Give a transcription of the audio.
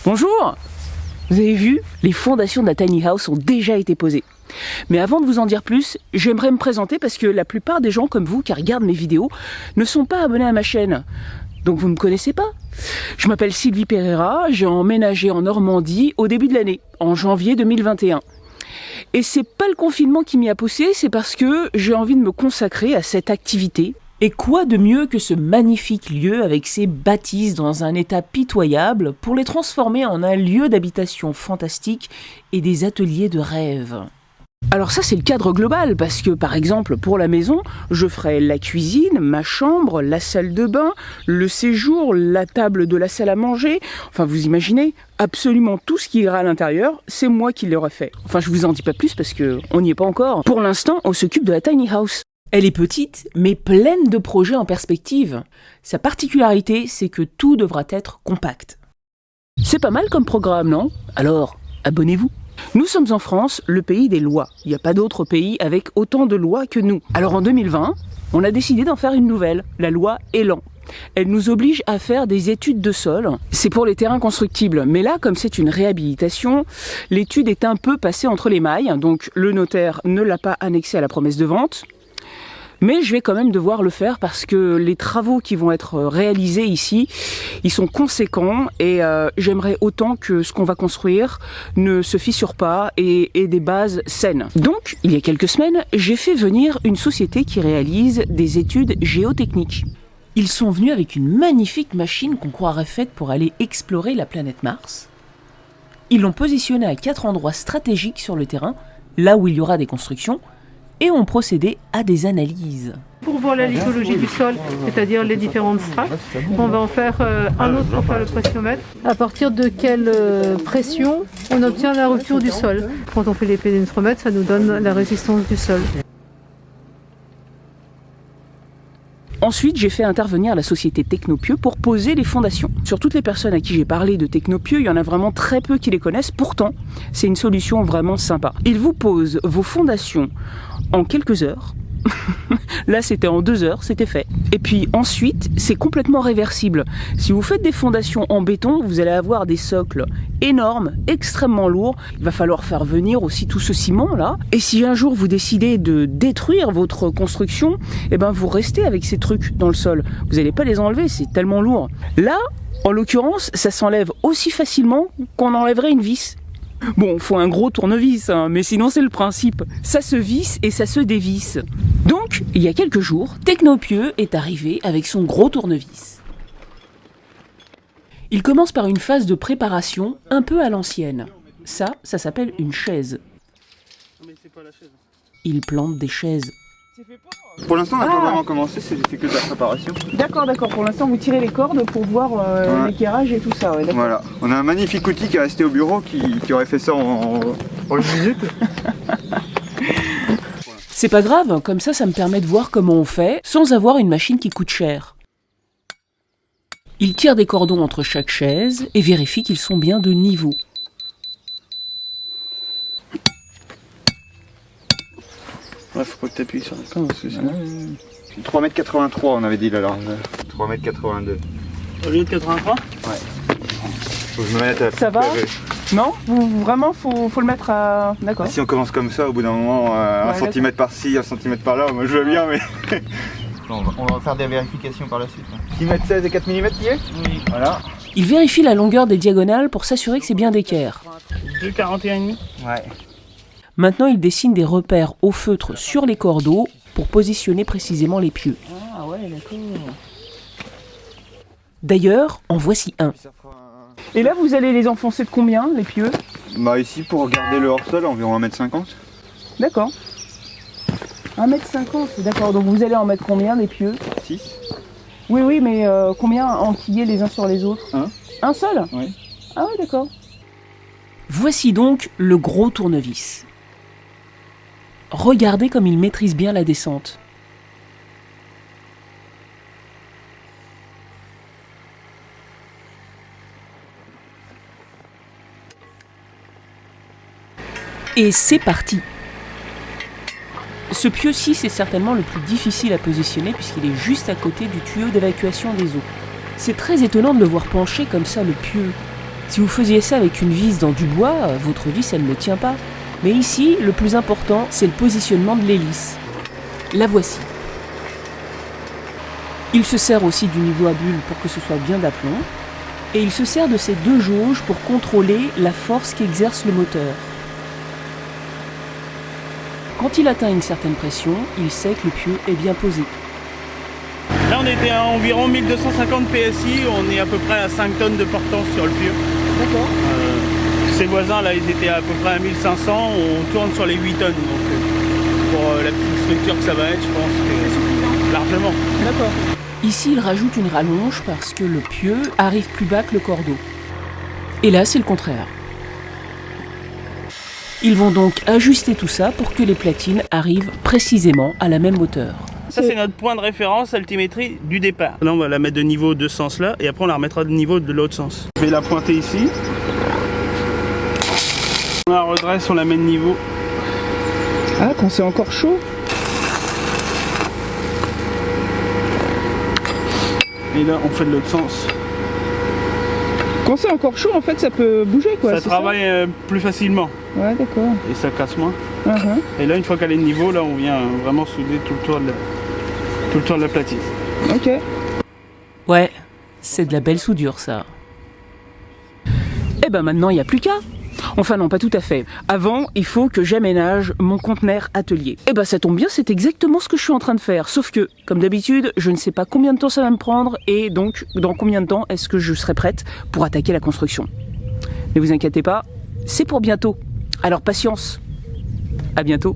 Bonjour! Vous avez vu, les fondations de la Tiny House ont déjà été posées. Mais avant de vous en dire plus, j'aimerais me présenter parce que la plupart des gens comme vous qui regardent mes vidéos ne sont pas abonnés à ma chaîne. Donc vous ne me connaissez pas. Je m'appelle Sylvie Pereira, j'ai emménagé en Normandie au début de l'année, en janvier 2021. Et c'est pas le confinement qui m'y a poussé, c'est parce que j'ai envie de me consacrer à cette activité. Et quoi de mieux que ce magnifique lieu avec ses bâtisses dans un état pitoyable pour les transformer en un lieu d'habitation fantastique et des ateliers de rêve. Alors ça c'est le cadre global parce que par exemple pour la maison, je ferai la cuisine, ma chambre, la salle de bain, le séjour, la table de la salle à manger. Enfin vous imaginez, absolument tout ce qui ira à l'intérieur, c'est moi qui l'aurai fait. Enfin je vous en dis pas plus parce qu'on n'y est pas encore. Pour l'instant on s'occupe de la Tiny House. Elle est petite, mais pleine de projets en perspective. Sa particularité, c'est que tout devra être compact. C'est pas mal comme programme, non? Alors, abonnez-vous. Nous sommes en France, le pays des lois. Il n'y a pas d'autre pays avec autant de lois que nous. Alors en 2020, on a décidé d'en faire une nouvelle, la loi Elan. Elle nous oblige à faire des études de sol. C'est pour les terrains constructibles. Mais là, comme c'est une réhabilitation, l'étude est un peu passée entre les mailles. Donc le notaire ne l'a pas annexée à la promesse de vente. Mais je vais quand même devoir le faire parce que les travaux qui vont être réalisés ici, ils sont conséquents et j'aimerais autant que ce qu'on va construire ne se fissure pas et ait des bases saines. Donc, il y a quelques semaines, j'ai fait venir une société qui réalise des études géotechniques. Ils sont venus avec une magnifique machine qu'on croirait faite pour aller explorer la planète Mars. Ils l'ont positionnée à 4 endroits stratégiques sur le terrain, là où il y aura des constructions, et ont procédé à des analyses. Pour voir la lithologie du sol, c'est-à-dire les différentes strates, on va en faire un autre pour faire le pressiomètre. À partir de quelle pression on obtient la rupture du sol. Quand on fait les pénétromètres, ça nous donne la résistance du sol. Ensuite, j'ai fait intervenir la société Technopieux pour poser les fondations. Sur toutes les personnes à qui j'ai parlé de Technopieux, il y en a vraiment très peu qui les connaissent. Pourtant, c'est une solution vraiment sympa. Ils vous posent vos fondations en quelques heures. Là, c'était en 2 heures, c'était fait. Et puis ensuite, c'est complètement réversible. Si vous faites des fondations en béton, vous allez avoir des socles énormes, extrêmement lourds. Il va falloir faire venir aussi tout ce ciment là. Et si un jour vous décidez de détruire votre construction, eh ben vous restez avec ces trucs dans le sol. Vous n'allez pas les enlever, c'est tellement lourd. Là, en l'occurrence, ça s'enlève aussi facilement qu'on enlèverait une vis. Bon, faut un gros tournevis, hein, mais sinon c'est le principe. Ça se visse et ça se dévisse. Donc, il y a quelques jours, Technopieux est arrivé avec son gros tournevis. Il commence par une phase de préparation un peu à l'ancienne. Ça s'appelle une chaise. Il plante des chaises. Pour l'instant, on n'a pas vraiment commencé, c'est que de la préparation. D'accord. Pour l'instant, vous tirez les cordes pour voir l'équerrage et tout ça. Ouais, voilà. On a un magnifique outil qui est resté au bureau qui aurait fait ça en 1 minute. C'est pas grave, comme ça me permet de voir comment on fait sans avoir une machine qui coûte cher. Il tire des cordons entre chaque chaise et vérifie qu'ils sont bien de niveau. Ouais, faut pas que t'appuies sur le camp parce que sinon... 3,83 m on avait dit la largeur. 3,82 m. Au lieu de 83 ? Ouais. Faut que je me mette à... Ça va ? Non ? Vraiment, faut le mettre à... D'accord. Si on commence comme ça, au bout d'un moment, 1 cm par-ci, 1 cm par-là, moi je veux bien, mais... on va faire des vérifications par la suite. 6 m 16 et 4 mm qui est ? Oui. Voilà. Il vérifie la longueur des diagonales pour s'assurer que c'est bien d'équerre. 2,41,5 ? Ouais. Maintenant, il dessine des repères au feutre sur les cordeaux pour positionner précisément les pieux. Ah ouais, d'accord. D'ailleurs, en voici un. Et là, vous allez les enfoncer de combien, les pieux ? Bah ici, pour garder le hors-sol, environ 1,50 m. D'accord. 1,50 m, d'accord. Donc vous allez en mettre combien, les pieux ? 6. Oui, mais combien enquillés les uns sur les autres ? Un seul ? Oui. Ah ouais, d'accord. Voici donc le gros tournevis. Regardez comme il maîtrise bien la descente. Et c'est parti! Ce pieu-ci, c'est certainement le plus difficile à positionner puisqu'il est juste à côté du tuyau d'évacuation des eaux. C'est très étonnant de le voir pencher comme ça, le pieu. Si vous faisiez ça avec une vis dans du bois, votre vis elle ne tient pas. Mais ici, le plus important, c'est le positionnement de l'hélice. La voici. Il se sert aussi du niveau à bulle pour que ce soit bien d'aplomb. Et il se sert de ces deux jauges pour contrôler la force qu'exerce le moteur. Quand il atteint une certaine pression, il sait que le pieu est bien posé. Là, on était à environ 1250 PSI. On est à peu près à 5 tonnes de portance sur le pieu. D'accord. Ses voisins, là, ils étaient à peu près à 1500. On tourne sur les 8 tonnes. Donc, pour la petite structure que ça va être, je pense que largement. D'accord. Ici, il rajoute une rallonge parce que le pieu arrive plus bas que le cordeau. Et là, c'est le contraire. Ils vont donc ajuster tout ça pour que les platines arrivent précisément à la même hauteur. Ça, c'est notre point de référence altimétrie du départ. Là, on va la mettre de niveau de ce sens-là et après, on la remettra de niveau de l'autre sens. Je vais la pointer ici. On la redresse, on la met de niveau. Ah, quand c'est encore chaud? Et là, on fait de l'autre sens. Quand c'est encore chaud, en fait, ça peut bouger, quoi. Ça travaille plus facilement. Ouais, d'accord. Et ça casse moins. Et là, une fois qu'elle est de niveau, là, on vient vraiment souder tout le tour de la platine. Ok. Ouais, c'est de la belle soudure, ça. Eh ben maintenant, il n'y a plus qu'à. Enfin non, pas tout à fait. Avant, il faut que j'aménage mon conteneur atelier. Eh ben ça tombe bien, c'est exactement ce que je suis en train de faire. Sauf que, comme d'habitude, je ne sais pas combien de temps ça va me prendre et donc dans combien de temps est-ce que je serai prête pour attaquer la construction. Ne vous inquiétez pas, c'est pour bientôt. Alors patience. À bientôt.